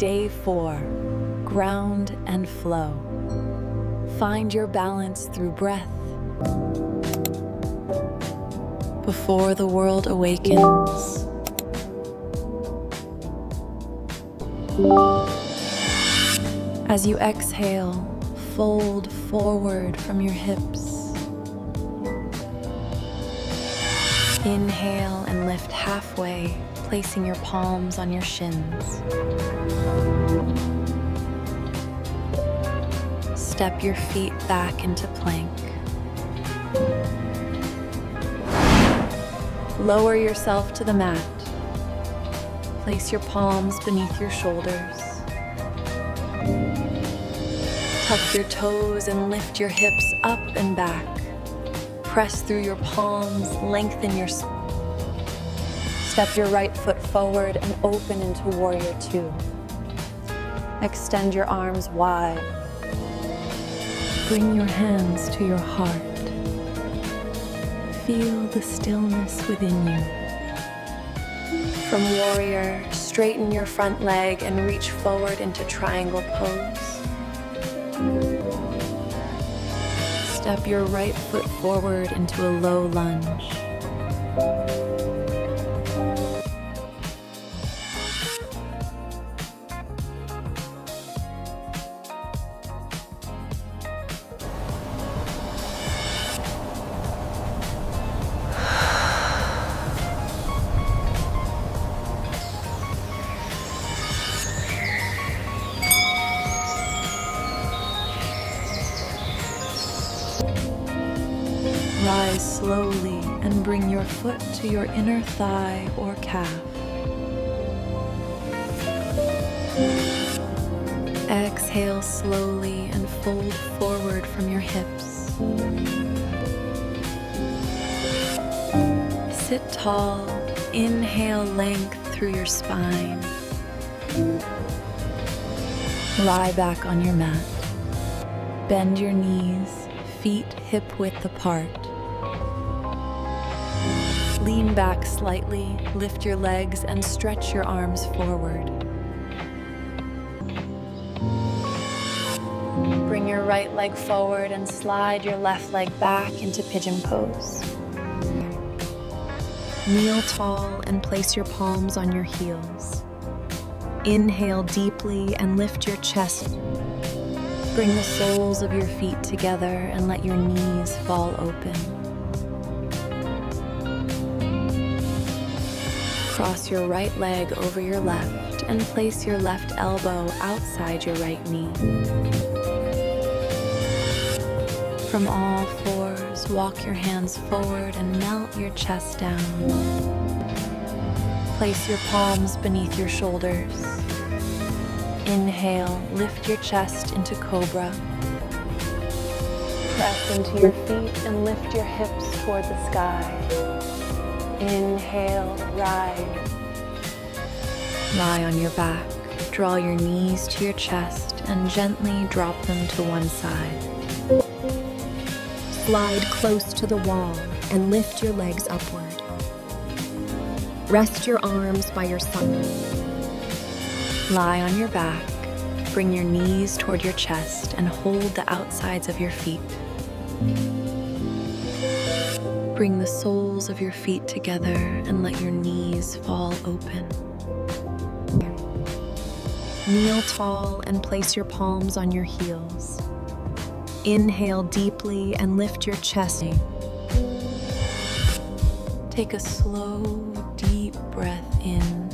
Day 4, ground and flow. Find your balance through breath. Before the world awakens, as you exhale, fold forward from your hips. Inhale and lift halfway, placing your palms on your shins. Step your feet back into plank. Lower yourself to the mat. Place your palms beneath your shoulders. Tuck your toes and lift your hips up and back. Press through your palms, lengthen your spine. Step your right foot forward and open into Warrior 2. Extend your arms wide. Bring your hands to your heart. Feel the stillness within you. From Warrior, straighten your front leg and reach forward into Triangle Pose. Step your right foot forward into a low lunge. Rise slowly and bring your foot to your inner thigh or calf. Exhale slowly and fold forward from your hips. Sit tall, inhale length through your spine. Lie back on your mat. Bend your knees, feet hip-width apart. Lean back slightly, lift your legs and stretch your arms forward. Bring your right leg forward and slide your left leg back into pigeon pose. Kneel tall and place your palms on your heels. Inhale deeply and lift your chest. Bring the soles of your feet together and let your knees fall open. Cross your right leg over your left and place your left elbow outside your right knee. From all fours, walk your hands forward and melt your chest down. Place your palms beneath your shoulders. Inhale, lift your chest into Cobra. Press into your feet and lift your hips toward the sky. Inhale, rise. Lie on your back. Draw your knees to your chest and gently drop them to one side. Slide close to the wall and lift your legs upward. Rest your arms by your side. Lie on your back. Bring your knees toward your chest and hold the outsides of your feet. Bring the soles of your feet together and let your knees fall open. Kneel tall and place your palms on your heels. Inhale deeply and lift your chest. Take a slow, deep breath in.